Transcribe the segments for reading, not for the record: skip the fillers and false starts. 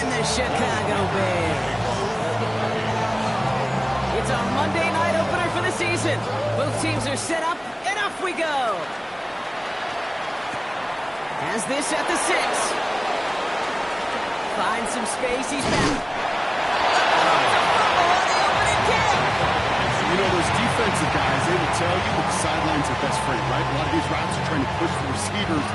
and the Chicago Bears. It's our Monday night opener for the season. Both teams are set up, and off we go. Has this at the 6. Finds some space, he's back. You know, those defensive guys, they will tell you that the sideline's their best friend, right? A lot of these routes are trying to push the receivers.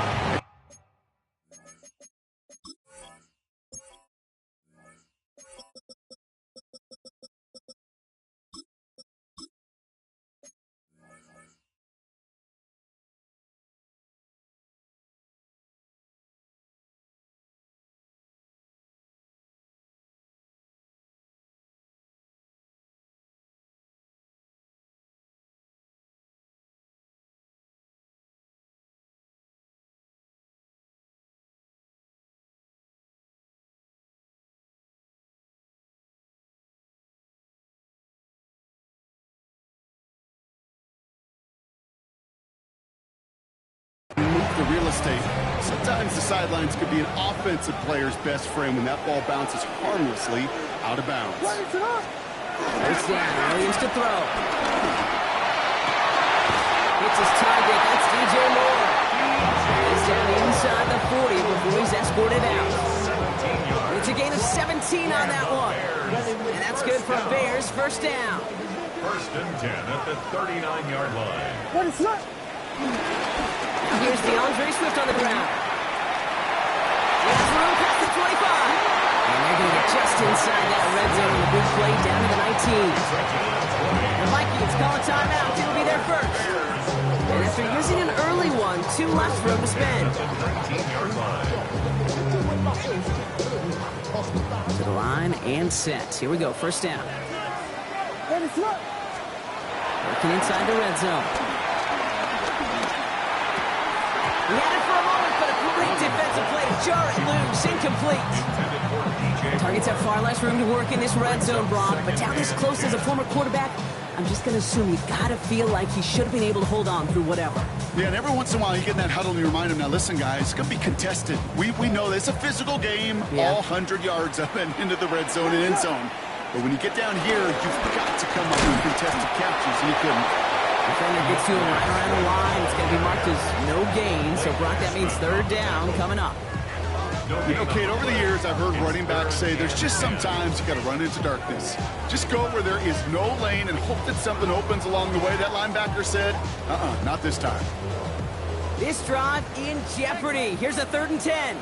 Move the real estate. Sometimes the sidelines could be an offensive player's best friend when that ball bounces harmlessly out of bounds. First down, Williams to throw. Hits his target, that's DJ Moore. He's down inside the 40 before he's escorted out. It's a gain of 17 on that one. And that's good for Bears, first down. First and 10 at the 39-yard line. What is that? Here's DeAndre Swift on the ground. He has room past the 25. And they're going to get just inside that red zone with a big play down to the 19. The Vikings call a timeout. It'll be their first. And after using an early one, 2 left for him to spend. To the line and set. Here we go, first down. Working inside the red zone. He had it for a moment, but a great defensive play. Jar it loose, incomplete. Targets have far less room to work in this red zone, Brock, but down this close as a former quarterback, I'm just going to assume you got to feel like he should have been able to hold on through whatever. Yeah, and every once in a while you get in that huddle and you remind him, now listen, guys, it's going to be contested. We know this is a physical game, all 100 yards up and into the red zone and end zone. But when you get down here, you've got to come up with contested catches, and he couldn't. Defender gets to him right around the line. It's going to be marked as no gain. So, Brock, that means third down coming up. You know, Kate, over the years, I've heard running backs say there's just sometimes you got to run into darkness. Just go where there is no lane and hope that something opens along the way. That linebacker said, not this time. This drive in jeopardy. Here's a 3rd and 10.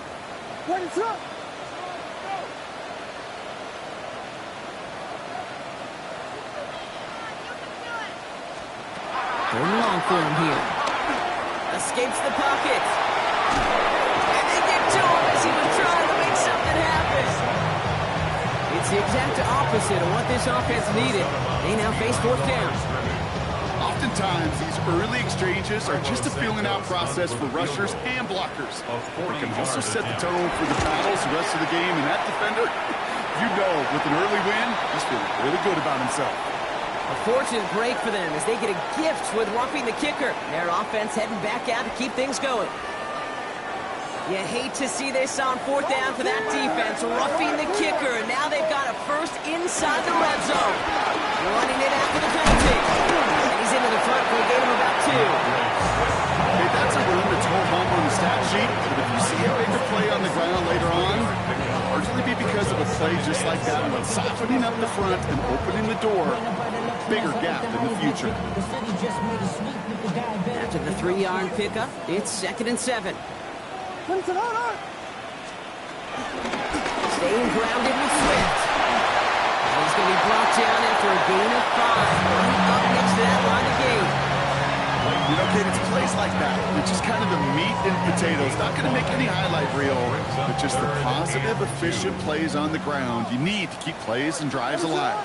What is up? Third and long for him here. Escapes the pocket. And they get to him as he was trying to make something happen. It's the exact opposite of what this offense needed. They now face 4th down. Oftentimes, these early exchanges are just a feeling-out process for rushers and blockers. It can also set the tone for the battles the rest of the game. And that defender, you know, with an early win, he's feeling really good about himself. A fortunate break for them as they get a gift with roughing the kicker. Their offense heading back out to keep things going. You hate to see this on 4th down for that defense, roughing the kicker. And now they've got a first inside the red zone. Running it after the penalty. And he's into the front for a gain of about 2. Hey, that's a run that's more home on the stat sheet. But if you see a bigger play on the ground later on, it'll largely be because of a play just like that one, softening up the front and opening the door. Bigger gap in the future. After the 3-yard pickup, it's 2nd and 7. Staying grounded with Swift. He's going to be brought down after a gain of 5. Right up next to that line of gain. You know, Kate, it's plays like that. It's just kind of the meat and potatoes. Not going to make any highlight reel, but just the positive, efficient plays on the ground. You need to keep plays and drives alive.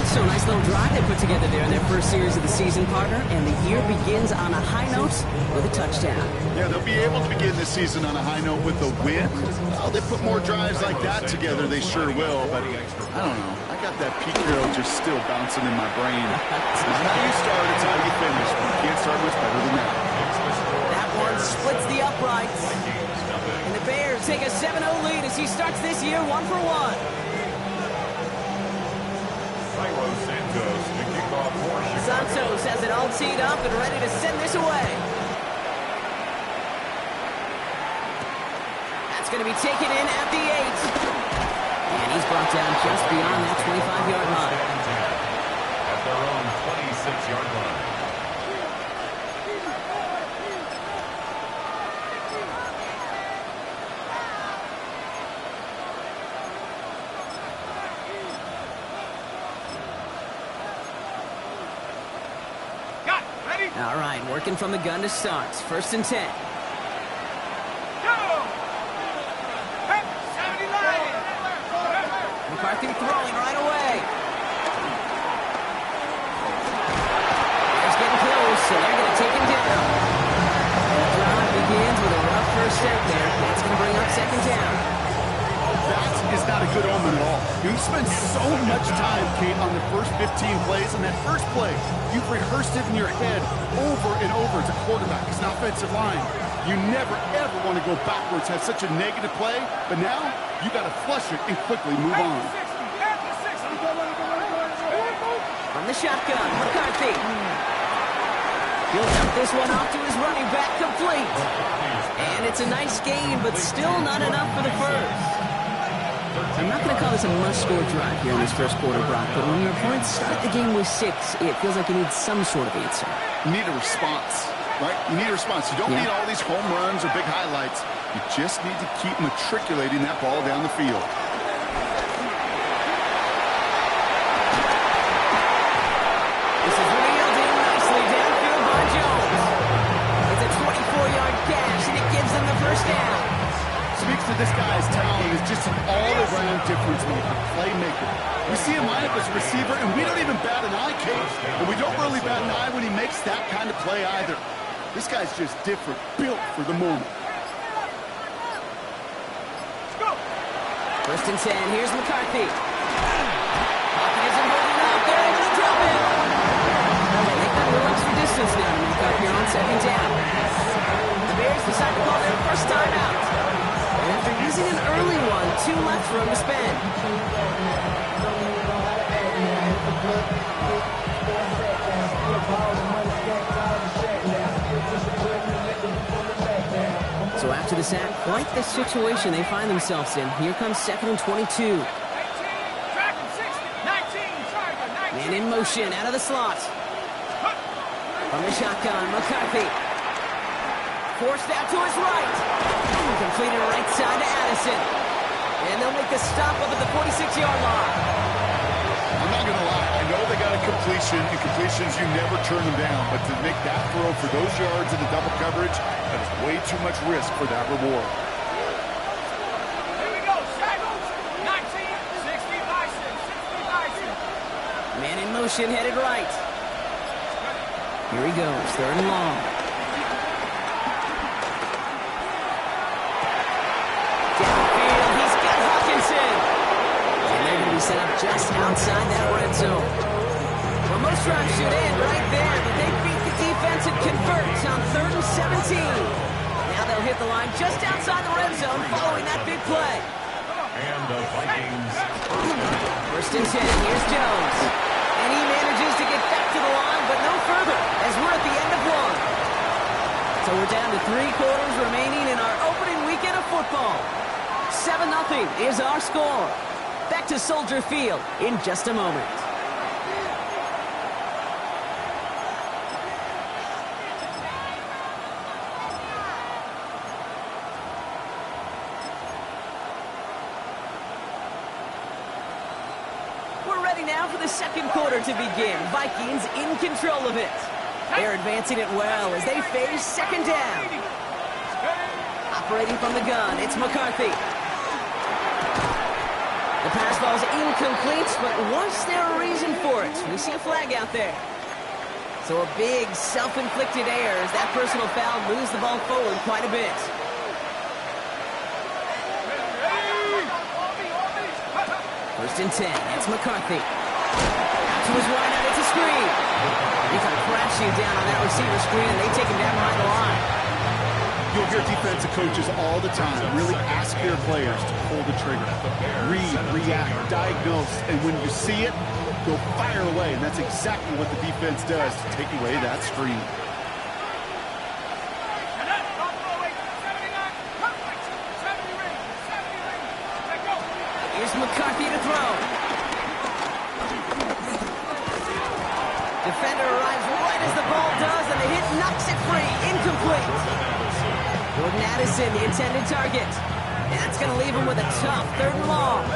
So nice little drive. They put together there in their first series of the season, partner, and the year begins on a high note with a touchdown. Yeah, they'll be able to begin this season on a high note with a win. Well, they put more drives like that together, they sure will, but I don't know. I got that Pete Carroll just still bouncing in my brain. It's not how you start, it's how you finish. You can't start much better than that. That one splits the uprights. And the Bears take a 7-0 lead as he starts this year 1-for-1. Santos has it all teed up and ready to send this away. That's going to be taken in at the 8. And he's brought down just beyond that 25-yard line. At their own 26-yard line. All right, working from the gun to start. 1st and 10. McCarthy throwing right away. He's getting close, so they're going to take him down. The drive begins with a rough first step there. That's going to bring up 2nd down. That is not a good omen at all. You spend so much time, Kate, on the first 15 plays, and that first play, you've rehearsed it in your head over and over as a quarterback, as an offensive line. You never, ever want to go backwards, have such a negative play, but now you got to flush it and quickly move on. From the shotgun, McCarthy. He'll dump this one off to his running back, complete. And it's a nice gain, but still not enough for the first. I'm not going to call this a must-score drive here in this first quarter, Brock, but when your opponents start the game with 6, it feels like you need some sort of answer. You need a response, right? You need a response. You don't need all these home runs or big highlights. You just need to keep matriculating that ball down the field. This is reeled in nicely downfield by Jones. It's a 24-yard gash, and it gives them the first down. Speaks to this guy's talent is just an all-around difference maker, playmaker. We see him line up as a receiver, and we don't even bat an eye, Kate. And we don't really bat an eye when he makes that kind of play either. This guy's just different, built for the moment. Let's go. 1st and 10, here's McCarthy. Pocket isn't holding up, they're able to drop it. They've got a little extra distance now to make up here on 2nd down. The Bears decide to call their first time out. And after using an early one, 2 left for him to spend. So after the sack, quite the situation they find themselves in. Here comes 2nd and 22. Man in motion, out of the slot. From the shotgun, McCarthy. Forced out to his right. Completed right side to Addison. And they'll make the stop up at the 46-yard line. I'm not going to lie. I know they got a completion, and completions, you never turn them down. But to make that throw for those yards in the double coverage, that is way too much risk for that reward. Here we go. Shackles. 19, 60 Bison. 60 Bison. Man in motion, headed right. Here he goes, 3rd and long. Downfield, he's got Hawkinson. And they're going to be set up just outside that red zone. Well, most drives should end right there, but they beat the defense and convert on 3rd and 17. Now they'll hit the line just outside the red zone following that big play. And the Vikings. 1st and 10, here's Jones. And he manages to get back to the line, but no further, as we're at the end of 1. So we're down to 3 quarters remaining in our opening weekend of football. 7-0 is our score. Back to Soldier Field in just a moment. We're ready now for the second quarter to begin. Vikings in control of it. They're advancing it well as they face 2nd down. Operating from the gun, it's McCarthy. The The pass ball is incomplete, but was there a reason for it? We see a flag out there. So a big self-inflicted error as that personal foul moves the ball forward quite a bit. First and 10, it's McCarthy. Out to his wide out, it's a screen. He can crash you down on that receiver screen, and they take him down behind the line. You'll hear defensive coaches all the time really ask their players to pull the trigger. Read, react, diagnose, and when you see it, go fire away. And that's exactly what the defense does to take away that screen. Here's McCarthy to throw. Defender arrives right as the ball does, and the hit knocks it free. Incomplete. Jordan Addison, the intended target. That's going to leave him with a tough 3rd and long.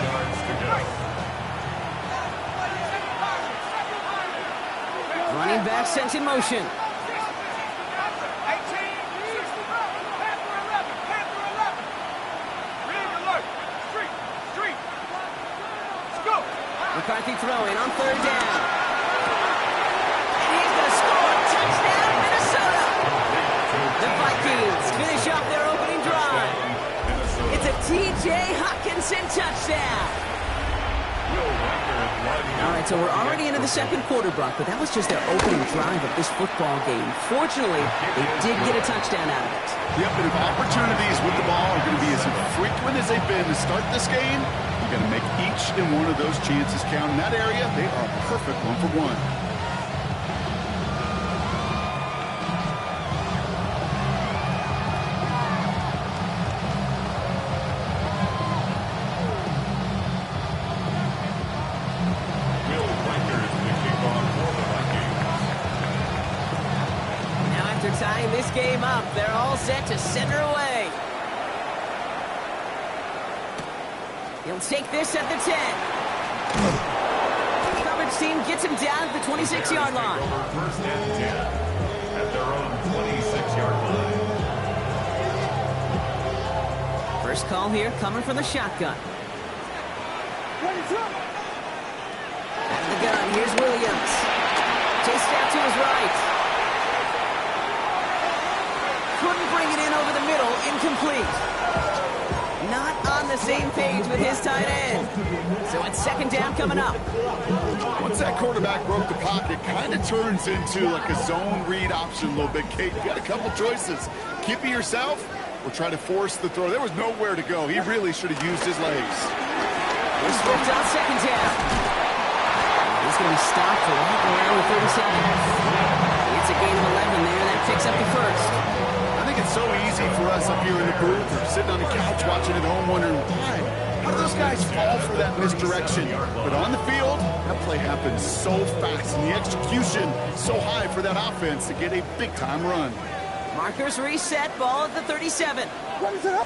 Running back sent in motion. McCarthy throwing on 3rd down. And he's going to score a touchdown, Minnesota. The Vikings finish off their opening drive. It's a T.J. Hockenson touchdown. All right, so we're already into the 2nd quarter, Brock, but that was just their opening drive of this football game. Fortunately, they did get a touchdown out of it. Yep, and if opportunities with the ball are going to be as infrequent as they've been to start this game, you got to make each and one of those chances count. In that area, they are a perfect 1-for-1. Tying this game up, they're all set to send her away. He'll take this at the 10. The coverage team gets him down at the 26-yard line. First and 10 at their own 26-yard line. First call here coming from the shotgun. Out of the gun, here's Williams. Chased out to his right. Couldn't bring it in over the middle, incomplete. Not on the same page with his tight end. So it's 2nd down coming up. Once that quarterback broke the pocket, kind of turns into like a zone read option a little bit. Kate, you got a couple choices. Keep it yourself or try to force the throw. There was nowhere to go. He really should have used his legs. He's flipped on 2nd down. He's going to be stopped for right around the 30 seconds. It's a gain of 11 there. That picks up the first. I think it's so easy for us up here in the booth or sitting on the couch watching at home wondering why. How do those guys fall for that misdirection? But on the field, that play happens so fast and the execution so high for that offense to get a big-time run. Markers reset, ball at the 37. Going to the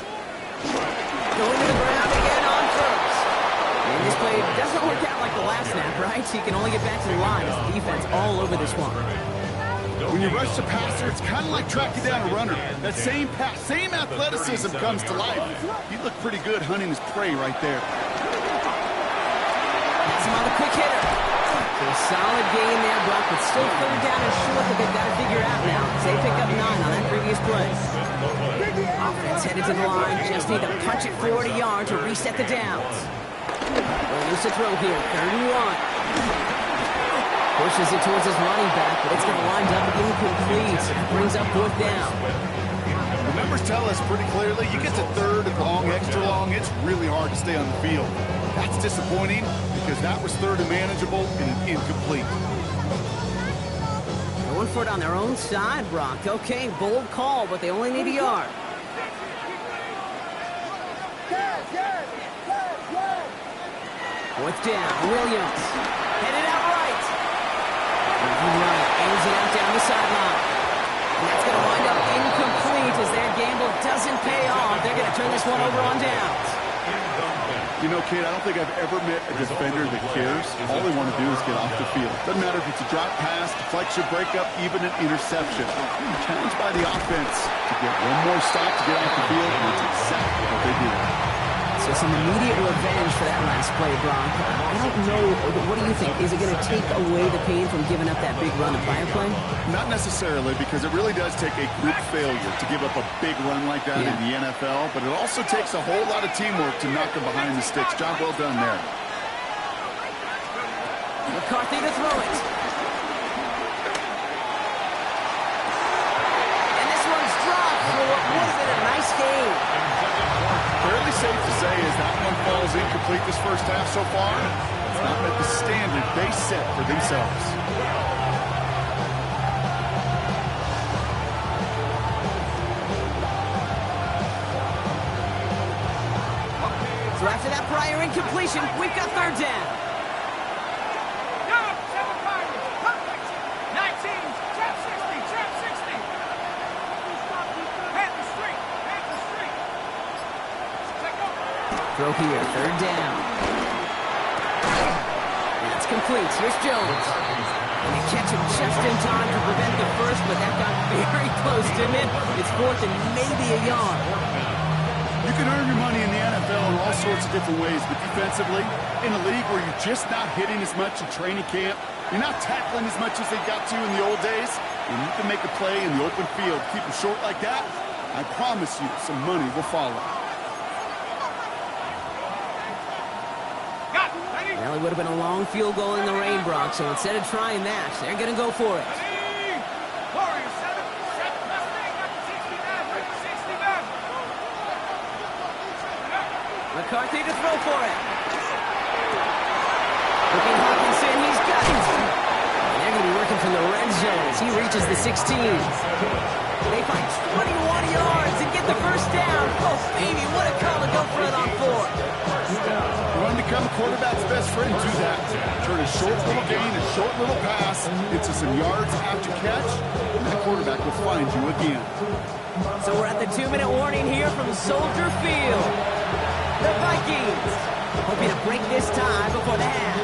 ground again on first. And this play doesn't work out like the last snap, right? So you can only get back to the line as the defense all over this one. When you rush the passer, it's kind of like tracking down a runner. That same pass, same athleticism comes to life. He looked pretty good hunting his prey right there. That's another quick hitter. So a solid gain there, Brock, but still 3rd down and short that they've got to figure out now. They picked up 9 on that previous play. Offense headed to the line. Just need to punch it 40 yards to reset the downs. Williams to throw here, 3rd and 1. Pushes it towards his running back, but it's going to wind up incomplete. Brings up 4th down. The numbers tell us pretty clearly, you get to 3rd and long, extra long, it's really hard to stay on the field. That's disappointing because that was 3rd and manageable and an incomplete. Going for it on their own side, Brock. Okay, bold call, but they only need a yard. Fourth down, Williams. Headed out right. Right, aims it out down the sideline. And that's going to wind up incomplete as their gamble doesn't pay off. They're going to turn this one over on downs. You know, Kate, I don't think I've ever met a defender that cares. All they want to do is get off the field. Doesn't matter if it's a drop pass, deflection, breakup, even an interception. Challenged by the offense to get one more stop to get off the field, and that's exactly what they do. So So some immediate revenge for that last play, Brock. I don't know. What do you think? Is it going to take away the pain from giving up that big run the prior play? Not necessarily, because it really does take a group failure to give up a big run like that in the NFL, but it also takes a whole lot of teamwork to knock them behind the sticks. Job well done there. McCarthy to throw it. And this one's dropped for what would have been a nice game. Fairly safe to say as that one falls incomplete this first half so far, it's not met the standard they set for themselves. So after that prior incompletion, we've got third down. 19, trap 60. Throw here, third down. That's complete. Here's Jones. And they catch him just in time to prevent the first, but that got very close, didn't it? It's fourth and maybe a yard. You can earn your money in the NFL in all sorts of different ways, but defensively, in a league where you're just not hitting as much in training camp, you're not tackling as much as they got to in the old days, when you can make a play in the open field, keep them short like that, I promise you some money will follow. Well, it would have been a long field goal in the rain, Brock, so instead of trying that, they're going to go for it. McCarthy to throw for it. Looking Hawkinson, he's got it. And they're going to be working from the red zone as he reaches the 16. They find 21 yards and get the first down. Oh, baby, what a call to go for it on fourth. Run become a quarterback's best friend. Do that. Turn a short little gain, a short little pass into some yards after catch, and that quarterback will find you again. So we're at the 2-minute warning here from Soldier Field. The Vikings hoping to break this tie before the half.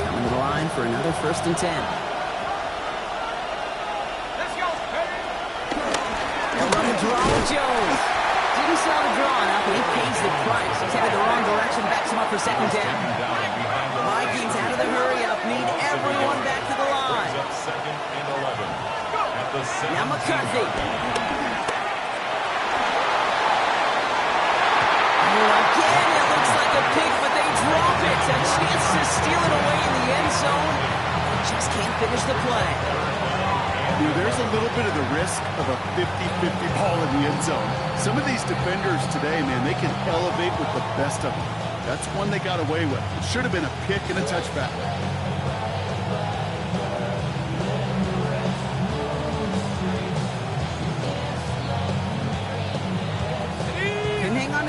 Coming to the line for another 1st and 10. Let's go, They'll run the draw with Jones. Didn't saw the draw enough, and he pays the price. He's headed the wrong direction, backs him up for 2nd down. The Vikings out of the hurry-up, need everyone back to the line. Now McCarthy. Again, it looks like a pick, but they drop it. A chance to steal it away in the end zone. Just can't finish the play. You know, there's a little bit of the risk of a 50-50 ball in the end zone. Some of these defenders today, man, they can elevate with the best of them. That's one they got away with. It should have been a pick and a touchback.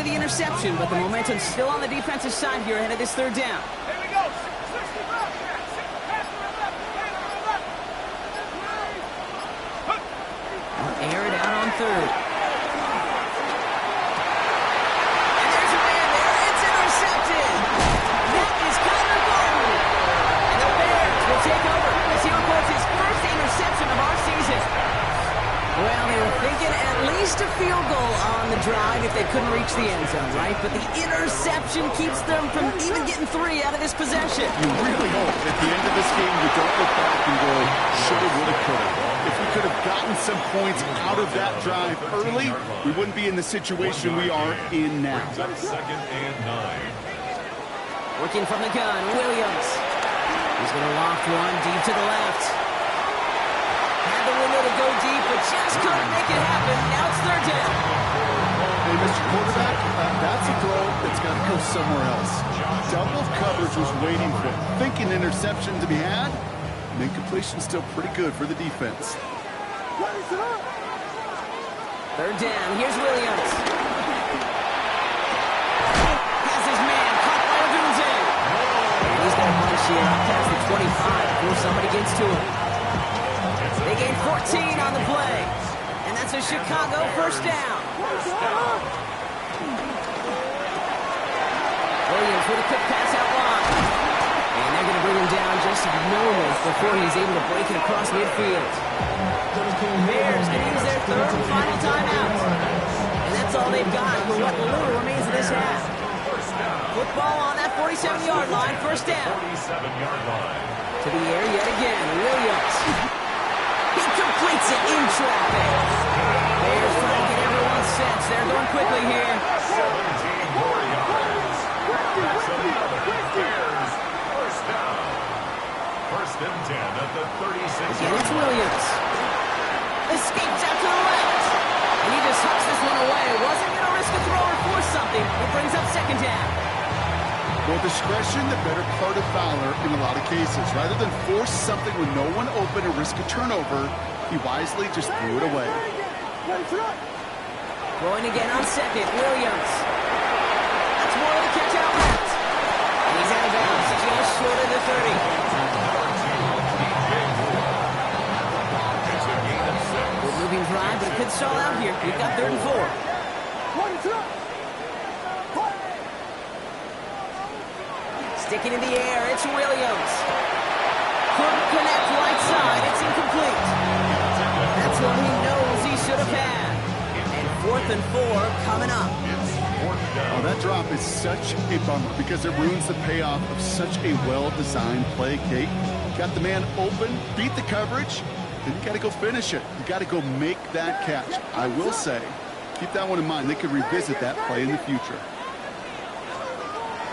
The interception, but the momentum's still on the defensive side here ahead of this 3rd down. Here we go. 65. Air it out on 3rd. And there's a man there. It's intercepted. That is Connor Gordon. And the Bears will take over as he records his first interception of our season. Well, they were thinking at least a field goal on the drive if they couldn't reach the end zone, right? But the interception keeps them from even getting 3 out of this possession. You really hope at the end of this game you don't look back and go, shoulda, woulda, coulda. If we could have gotten some points out of that drive early, we wouldn't be in the situation we are in now. 2nd and 9. Working from the gun, Williams. He's going to loft one deep to the left. Had the window to go deep, but just couldn't make it happen. Now it's 3rd down. Hey, Mr. Quarterback, that's a throw that's got to go somewhere else. Double coverage was waiting for it. Thinking interception to be had, and then completion's still pretty good for the defense. 3rd down, here's Williams. Has his man, caught by Odunze. And he's got a bunch here up past the 25 before somebody gets to him. They gain 14 on the play. And that's a Chicago 1st down. Williams with a quick pass out wide. And they're going to bring him down just moments before he's able to break it across midfield. Bears going to use their 3rd and final timeout. this half. Football on that 47-yard line, first down. 47-yard line. To the air yet again, Williams. He completes it in traffic. Bears trying to get everyone set. They're going quickly here. 17 more yards. That's another Bears first down. First and 10 at the 36. Again, it's Williams. Escapes out to the left. And he just hucks this one away. Wasn't going to risk a throw or force something. It brings up second down. Well, discretion, the better part of valor in a lot of cases. Rather than force something with no one open or risk a turnover, he wisely just threw it away. Throwing again on second, Williams. That's more of the catch out left. And he's out of bounds, just short of the 30. Good moving drive, but it could stall out here. We've got 3rd and 4. Sticking in the air, it's Williams. Couldn't connect right side, it's incomplete. That's one he knows he should have had. And 4th and 4 coming up. Oh, that drop is such a bummer because it ruins the payoff of such a well-designed play, Kate. Got the man open, beat the coverage, then you got to go finish it. You got to go make that catch. I will say, keep that one in mind. They could revisit that play in the future.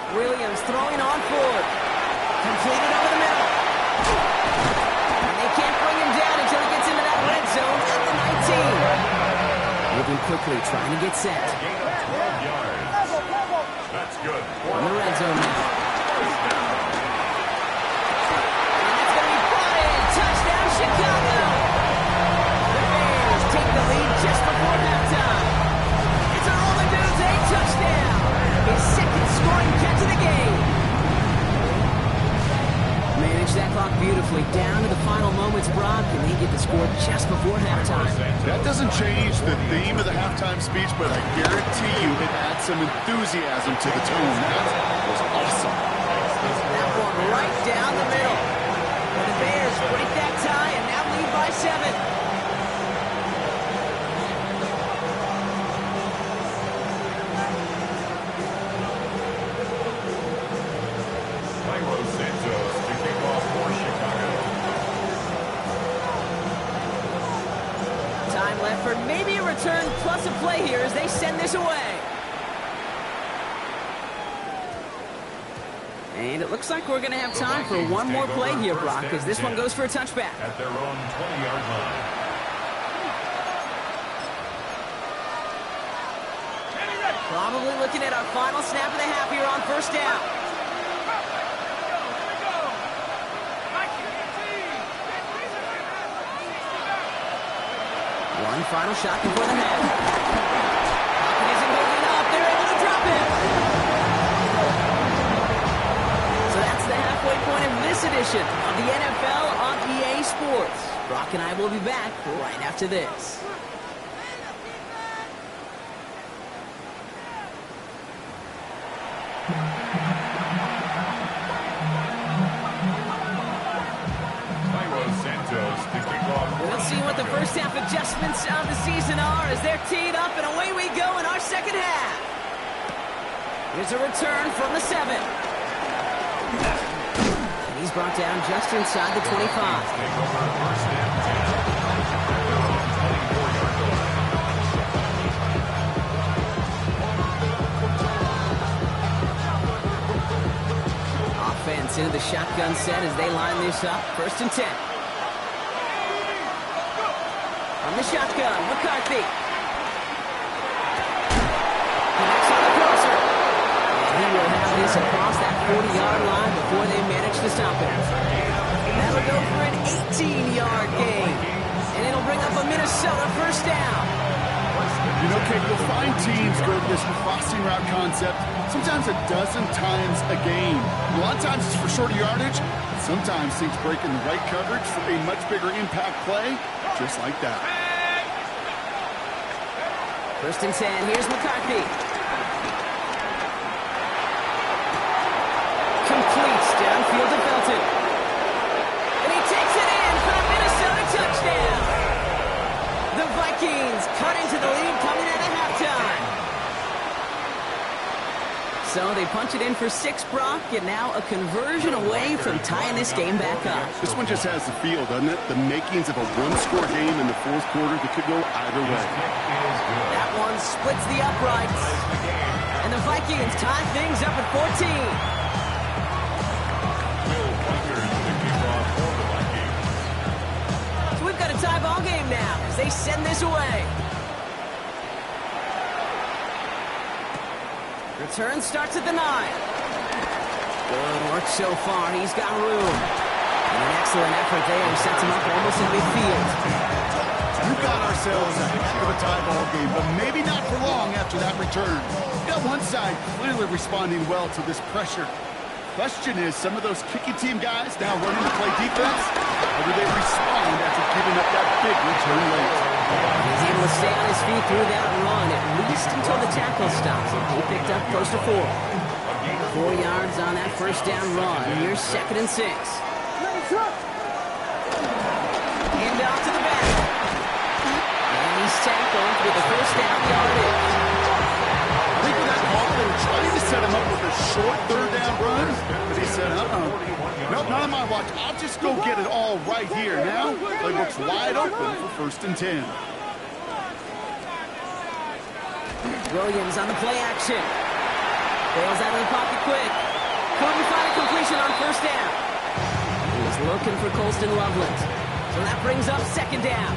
Williams throwing on forward. Completed over the middle. And they can't bring him down until he gets into that red zone at the 19. Moving quickly, trying to get set. Gain of 12 yards. That's good. On the red zone now. And that's going to be brought in. Touchdown, Chicago. The Bears take the lead just before halftime. It's a Roman Dudes, a touchdown. His second scoring catch of the game. Managed that clock beautifully down to the final moments, Brock, and they get the score just before halftime. That doesn't change the theme of the halftime speech, but I guarantee you it adds some enthusiasm to the tone. That was awesome. That one right down the middle. And the Bears break that tie and now lead by 7. For maybe a return plus a play here as they send this away. And it looks like we're going to have time for one more play here, Brock, because this one goes for a touchback. At their own 20-yard line. Probably looking at our final snap of the half here on first down. One final shot before the half. Pocket isn't holding up. They're able to drop it. So that's the halfway point of this edition of the NFL on EA Sports. Brock and I will be back right after this. We'll see what the first half adjustments of the season are as they're teed up, and away we go in our second half. Here's a return from the 7. And he's brought down just inside the 25. Offense into the shotgun set as they line this up. 1st and 10. On the shotgun, McCarthy. Connects on the crosser. And he will have this across that 40-yard line before they manage to stop him. That'll go for an 18-yard gain. And it'll bring up a Minnesota first down. You know, Kate, you'll find teams go to this crossing route concept sometimes a dozen times a game. A lot of times it's for shorter yardage. Sometimes things break in the right coverage for a much bigger impact play, just like that. 1st and 10, here's McCarthy. Completes downfield to Felton. And he takes it in for a Minnesota touchdown. The Vikings cut into the lead coming out of halftime. So they punch it in for 6, Brock, and now a conversion away from tying this game back up. This one just has the feel, doesn't it? The makings of a one-score game in the fourth quarter that could go either way. That one splits the uprights. And the Vikings tie things up at 14. So we've got a tie ball game now as they send this away. Return starts at the 9. Good work so far. He's got room. And an excellent effort there. Sets him up almost in midfield. We've got ourselves a heck of a tie ball game, but maybe not for long after that return. We've got one side clearly responding well to this pressure. Question is, some of those kicking team guys now running to play defense, or do they respond after giving up that big return late? He's able to stay on his feet through that run, at least until the tackle stops. He picked up close to 4. 4 yards on that first down run. Here's 2nd and 6. Hand off to the back. And he's tackled with the first down yardage. I think with that call, they were trying to set him up with a short third down run, but he said, nope, not on my watch. I'll just go get it all right here. Now, playbook's wide open for 1st and 10. Williams on the play action. Bails out of the pocket quick. Couldn't find a completion on first down. He was looking for Colston Loveland. So that brings up 2nd down.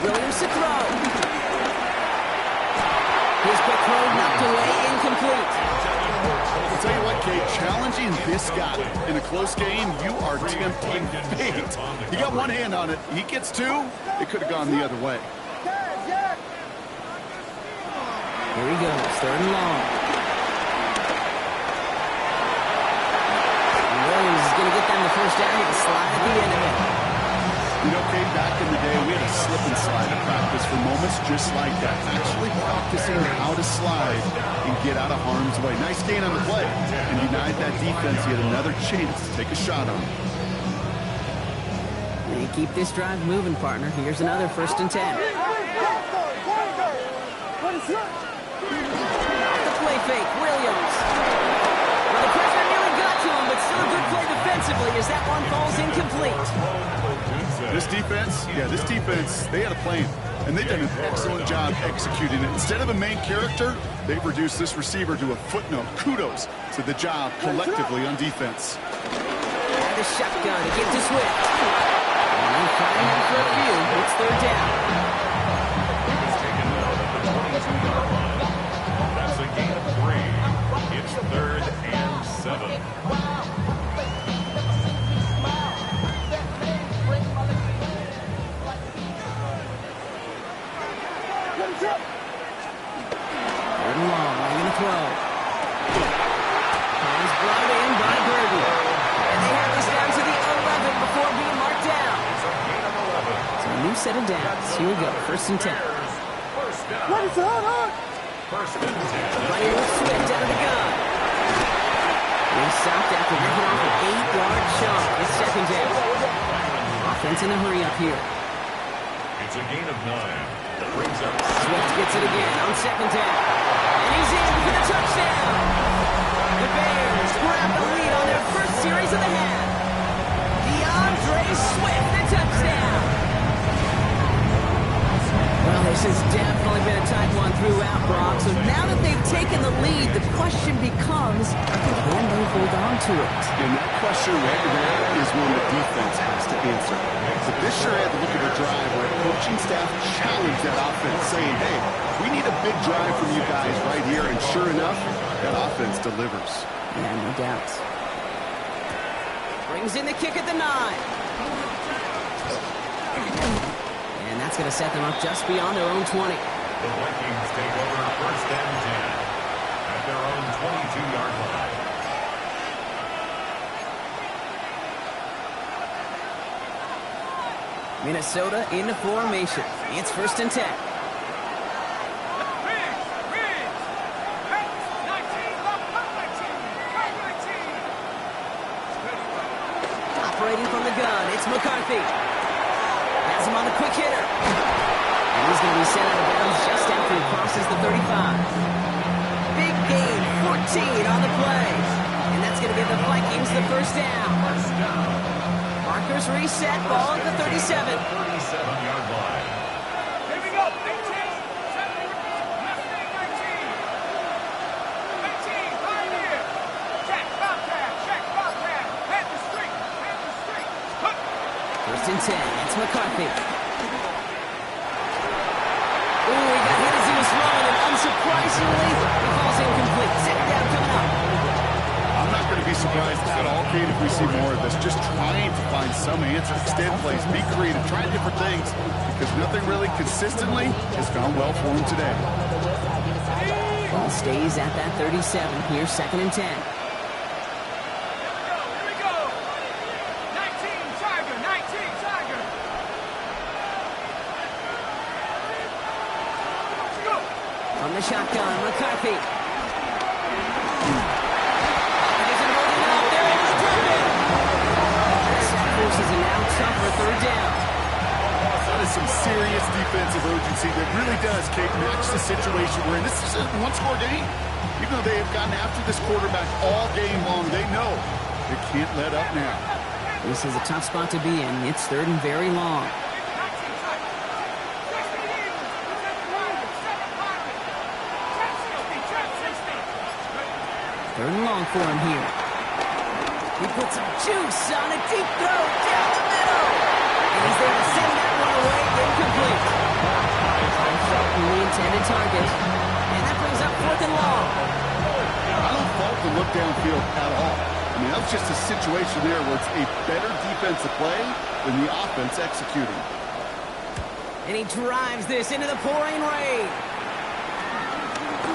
Williams to throw. His quick throw knocked away, incomplete. I'll tell you what, Kate, challenging this guy in a close game, you are tempting fate. He got one hand on it. He gets 2. It could have gone the other way. Here he goes, 3rd and long. Williams is going to get them the first down. He can slide at the end of it. You know, Kate, back in the day, we had a slip and slide at practice for moments just like that. Actually practicing how to slide and get out of harm's way. Nice gain on the play. And denied that defense yet another chance to take a shot on him. They keep this drive moving, partner. Here's another 1st and 10. The play fake, Williams. Well, the pressure nearly got to him, but still a good play defensively as that one falls incomplete. This defense, they had a plan, and they've done an excellent job executing it. Instead of a main character, they've reduced this receiver to a footnote. Kudos to the job collectively on defense. And the shotgun to get to Swift. And they find him for a few. It's 3rd down. That's a gain of 3. It's 3rd and 7. He's brought in by Burden. And they have this down to the 11 before being marked down. So a new set of downs. Here we go, 1st and 10. What is that? 1st and 10. Right here with Swift out of the gun. They stopped after ripping off an 8-yard shot. It's 2nd down. Offense in a hurry up here. It's a gain of 9. That brings up Swift gets it again on 2nd down. And he's in for the touchdown. The Bears grab the lead on their first series of the half. DeAndre Swift, the touchdown. Well, this has definitely been a tight one throughout, Brock. So now that they've taken the lead, the question becomes, can they hold on to it? And that question right there is one the defense has to answer. But this sure had to look at a drive where a coaching staff challenged that offense, saying, hey, we need a big drive from you guys right here. And sure enough, that offense delivers. Yeah, no doubt. Brings in the kick at the 9. And that's going to set them up just beyond their own 20. the Vikings take over 1st and 10 at their own 22-yard line. Minnesota into formation. It's 1st and 10. Operating from the gun, it's McCarthy. Has has him on the quick hitter. And he's going to be sent out of bounds just after he crosses the 35. Big gain, 14 on the play. And that's going to give the Vikings the first down. Markers reset, ball at the 37. 37-yard line. Here we go. 18. 19. Right here. Check, Bobcat. Check, Bobcat. Head the street. Head the street. Hook. First and 10. It's McCarthy. Ooh, he got hit as he was throwing, and unsurprisingly, he falls incomplete. Second down coming up. I'm not going to be surprised at all, Kate, if we see more of this. Just trying to find some answer, extend plays, be creative, try different things, because nothing really consistently has gone well for him today. Ball stays at that 37. Here's second and 10. Here we go. 19, Tiger. 19, Tiger. Let's go. From the shotgun, McCarthy. Forces a now tougher third down. That is some serious defensive urgency that really does, Kate, match the situation we're in. This is a one-score game. Even though they have gotten after this quarterback all game long, they know they can't let up now. This is a tough spot to be in. It's third and very long. 19, Tiger. 60 Eagles. 10 Tigers. 7 Pirates. 10 60. 10 60. Third and long for him here. He puts some juice on a deep throw down the middle. And he's there to send that one away, incomplete. The intended target. And that brings up fourth and long. I don't fault the look downfield at all. I mean, that was just a situation there where it's a better defensive play than the offense executing. And he drives this into the pouring rain.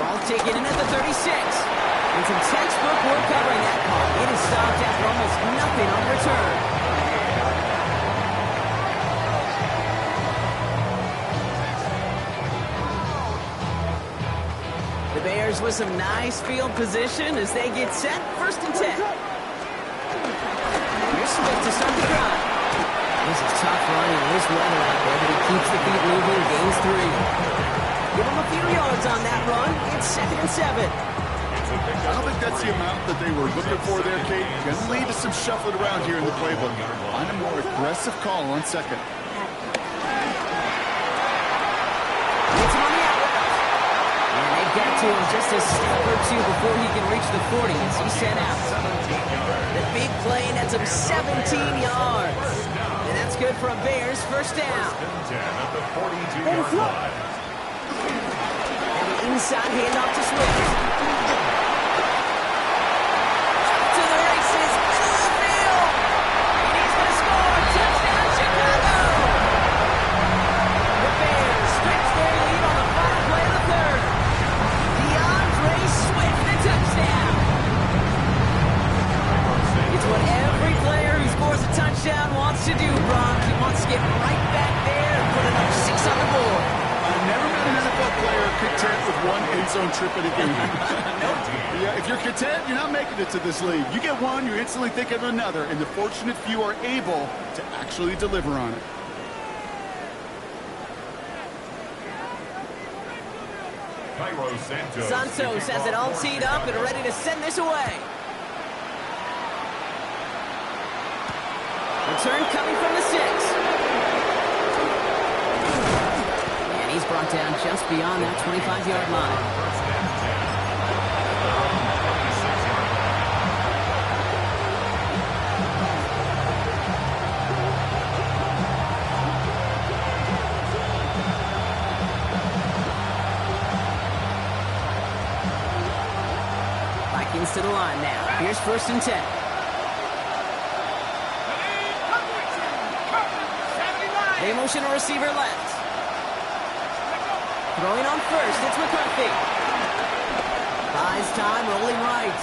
Ball taken in at the 36. And some textbook work covering that call. It is stopped after almost nothing on return. The Bears with some nice field position as they get set. First and 10. Here's Smith to start the drive. This is tough running in this weather out there, but he keeps the feet moving, gains 3. Give him a few yards on that run. It's second and 7. I don't think that's the amount that they were looking for there, Kate. Going to lead to some shuffling around here in the playbook. Find a more aggressive call on second. It's on the out. And they get to him just a step or two before he can reach the 40 as he's sent out. The big play nets him 17 yards. And that's good for a Bears first down. First and 10 at the 42-yard line. And the inside handoff to Swift. To the races, middle of the field. And he's going to score. Touchdown, Chicago. The Bears stretch their lead on the final play of the third. DeAndre Swift, the touchdown. It's what every player who scores a touchdown wants to do, Bronx. He wants to get right back there and put another 6 on the board. I've never met an NFL player content with one end zone trip in a game. Yeah, if you're content, you're not making it to this league. You get one, you instantly think of another, and the fortunate few are able to actually deliver on it. Cairo Santos. Santos has it all teed up and ready to send this away. Return coming from the 6. And he's brought down just beyond that 25-yard line. First and 10. Vikings to the line now. Here's first and 10. They motion a receiver left. Throwing on first, it's McCarthy. Buys time, rolling right.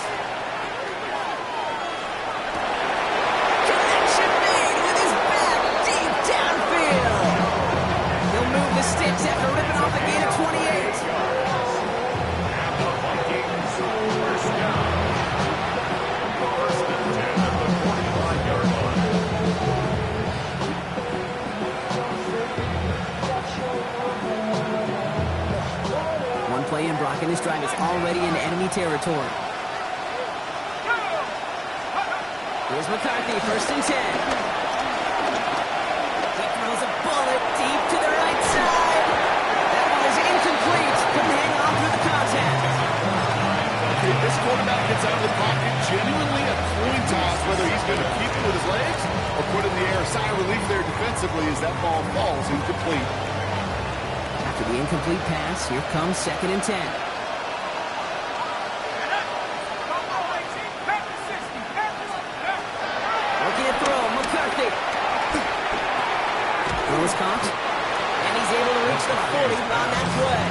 Connection made with his bat deep downfield. He'll move the sticks after ripping off a gain of 28. And the Vikings first down. First and 10 at the 45-yard line. already in enemy territory. Here's McCarthy, 1st and 10. He throws a bullet deep to the right side. That one is incomplete. Couldn't hang on through the contact. Okay, this quarterback gets out of the pocket, genuinely a coin toss whether he's going to keep it with his legs or put it in the air. A sigh of relief there defensively as that ball falls incomplete. After the incomplete pass, here comes 2nd and 10. Looking at throw, McCarthy. Throw is caught, and he's able to reach the 40 on that play.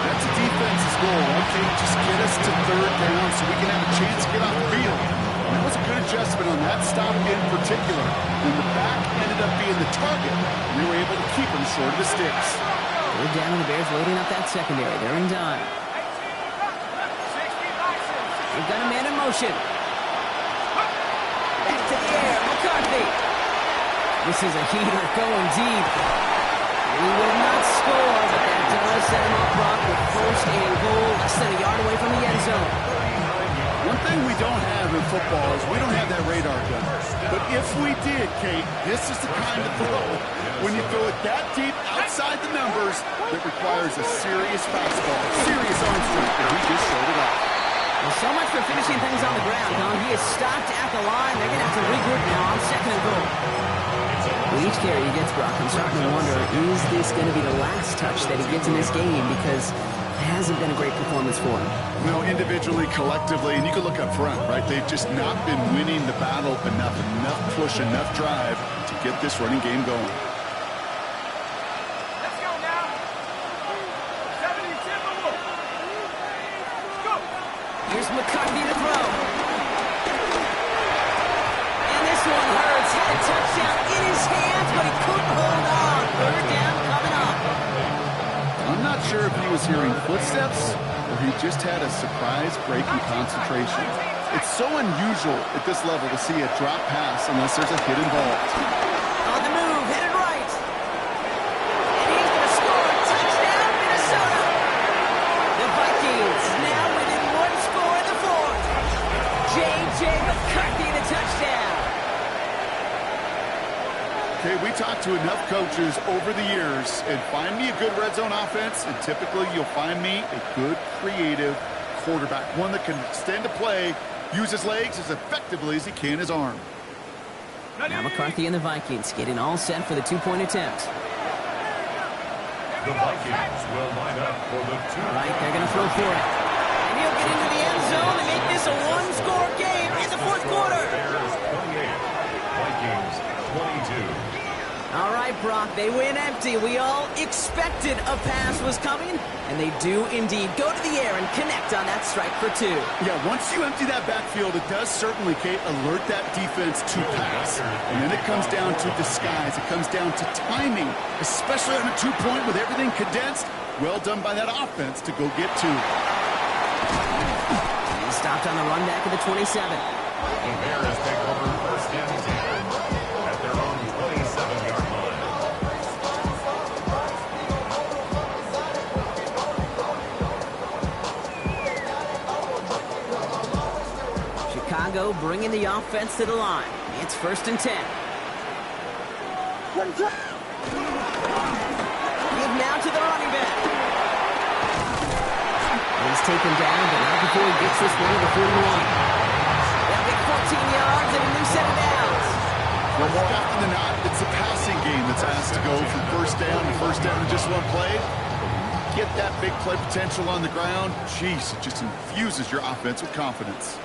That's a defense's goal. Okay, just get us to 3rd down so we can have a chance to get off the field. And that was a good adjustment on that stop in particular. When the back ended up being the target, we were able to keep him short of the sticks. 3rd down, and the Bears loading up that secondary. They're in dime. They've got a man in motion. Back to the air, McCarthy. This is a heater going deep. He will not score, but that does set him up Brock with 1st and goal, less than a yard away from the end zone. One thing we don't have in football is we don't have that radar gun. But if we did, Kate, this is the kind of throw when you throw it that deep outside the numbers that requires a serious fastball, serious arm strength, and he just showed it off. Well, so much for finishing things on the ground, huh? He is stopped at the line. They're going to have to regroup now on 2nd and goal. With each carry he gets, Brock, I'm starting to wonder, is this going to be the last touch that he gets in this game? Because it hasn't been a great performance for him. No, individually, collectively, and you can look up front, right? They've just not been winning the battle enough push, enough drive to get this running game going. Let's go now. 70 Timberwolves. Go. Here's McCarthy to throw. And this one hurts. He had a touchdown in his hands, but he couldn't hold on. 3rd down coming up. I'm not sure if he was hearing footsteps or he just had a surprise break in concentration. It's so unusual at this level to see a drop pass unless there's a hit involved. On the move, headed right. And he's going to score. Touchdown, Minnesota. The Vikings now within 1 score in the 4th. J.J. McCarthy, the touchdown. Okay, we talked to enough coaches over the years, and find me a good red zone offense, and typically you'll find me a good, creative quarterback, one that can extend a play, use his legs as effectively as he can his arm. Now McCarthy and the Vikings getting all set for the 2-point attempt. The Vikings will line up for the 2. Right, they're going to throw for it. And he'll get into the end zone and make this a 1-score game in the 4th quarter. Bears 28, Vikings 22. All right, Brock, they win empty. We all expected a pass was coming, and they do indeed go to the air and connect on that strike for 2. Yeah, once you empty that backfield, it does certainly, Kate, alert that defense to pass. And then it comes down to disguise. It comes down to timing, especially on a 2-point with everything condensed. Well done by that offense to go get 2. He stopped on the run back at the 27. The Bears take over 1st and 10 at their own 27-yard line. Chicago bringing the offense to the line. It's 1st and 10. Give now to the running back. He's taken down, but not before he gets this one to the 41. They'll get 14 yards and a new set of downs. Well, more often than not, it's a passing game that's asked to go from 1st down to 1st down in just one play. Get that big play potential on the ground. Jeez, it just infuses your offense with confidence.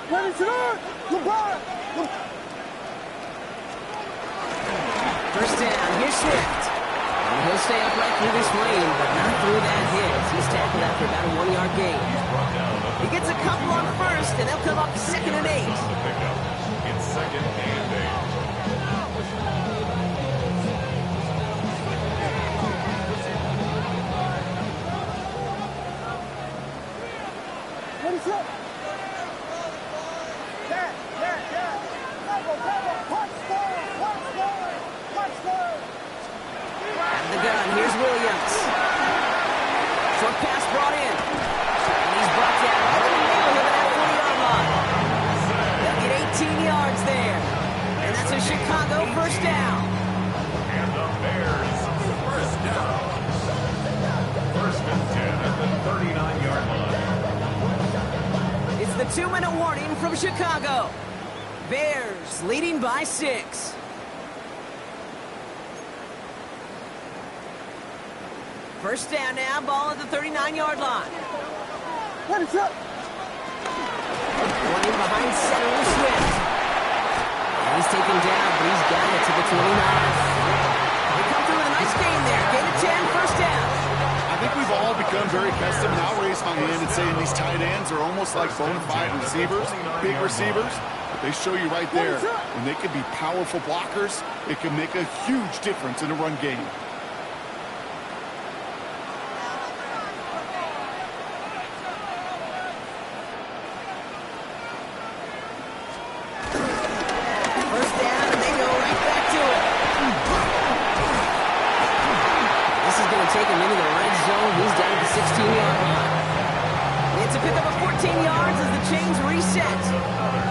First down, here's Swift. And he'll stay upright through this rain, but not through that hit. He's tackled after about a 1-yard gain. He gets a couple on 1st, and they'll come up 2nd and 8. It's 2nd and 8. Out of the gun, here's Williams. Short pass brought in. Chicago, first down. And the Bears, first down. First and 10 at the 39-yard line. It's the 2-minute warning from Chicago. Bears leading by 6. First down now, ball at the 39-yard line. What is up? Running behind center with Swift. And he's taken down, but he's got it to the 29. They come through with a nice gain there. Gain of 10, first down. I think we've all become very accustomed, and I'll raise my hand and saying these tight ends are almost like bona fide receivers, big receivers. But they show you right there, when they can be powerful blockers, it can make a huge difference in a run game. First down, and they go right back to it. This is going to take him into the red zone. He's down at the 16-yard line. It's a pickup of 14 yards as the chains reset.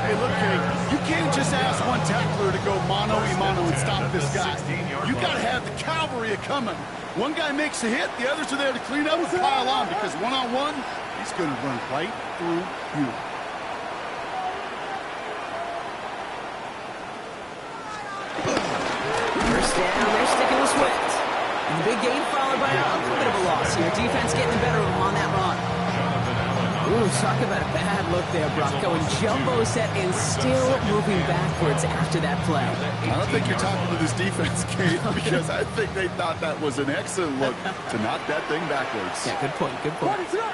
Hey, look, Kate, you can't just ask one tackler to go mano-a-mano and stop this guy. You got to have the cavalry coming. One guy makes a hit, the others are there to clean up and pile on, because one-on-one, he's going to run right through you. First down, they're sticking with Swift. And the big gain followed by a little bit of a loss here. Defense getting the better of him on that run. Ooh, talk about a bad look there, Brock. Going jumbo set and still moving backwards after that play. I don't think you're talking to this defense, Kate, because I think they thought that was an excellent look to knock that thing backwards. Yeah, good point, good point. What is up?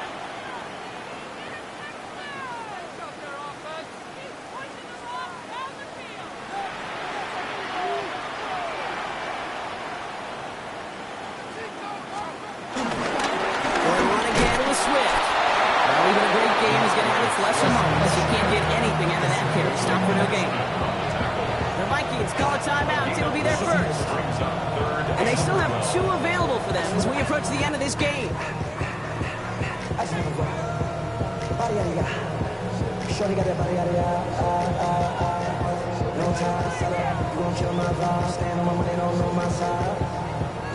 Going run again with Swift. Well, even a great game is going to have its lesser moments. You can't get anything out of that carry. Stop for no gain. The Vikings call a timeout. It'll be their first. And they still have 2 available for them as we approach the end of this game.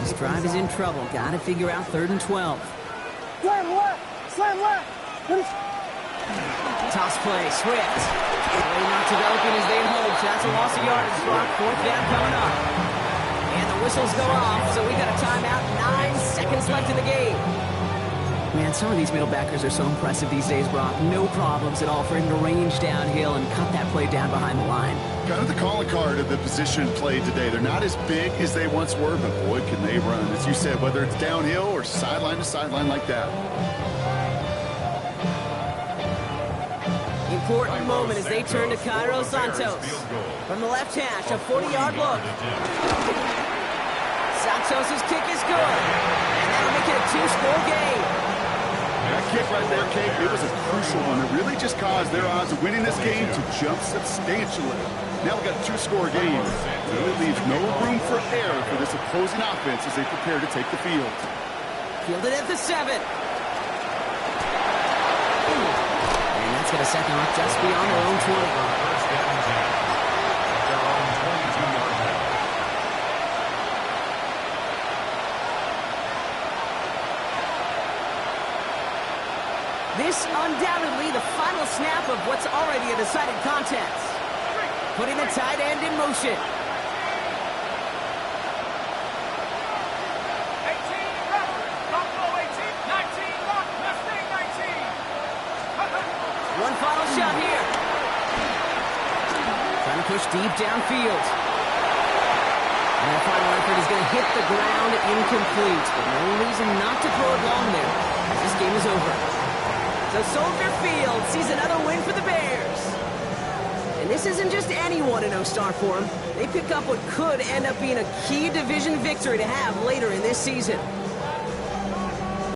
This drive is in trouble. Got to figure out 3rd and 12. Slam left! Slam left! What is... Toss play, Swift. Play not developing as they hold. So that's a loss of yardage. Brock, 4th down coming up. And the whistles go off, so we got a timeout. 9 seconds left in the game. Man, some of these middle backers are so impressive these days, Brock. No problems at all for him to range downhill and cut that play down behind the line. Kind of the calling card of the position played today. They're not as big as they once were, but boy, can they run. As you said, whether it's downhill or sideline to sideline like that. Important moment as they turn to Cairo Santos. From the left hash, a 40-yard look. Santos' kick is good. And that'll make it a 2-score game. That kick right there, Kate, it was a crucial one. It really just caused their odds of winning this game to jump substantially. Now we've got a 2-score game. It really leaves no room for error for this opposing offense as they prepare to take the field. Fielded at the 7. And that's going to set them up just beyond their own 20. First down and 10. Their own 22-yard line. This undoubtedly the final snap of what's already a decided contest. Putting the tight end in motion. 18, Buffalo 18, 19, lock, Mustang 19. One final shot here. Trying to push deep downfield. And that final effort is going to hit the ground incomplete. But no reason not to throw it long there, as this game is over. So Soldier Field sees another win for the Bears. And this isn't just any 1-0 start for them. They pick up what could end up being a key division victory to have later in this season.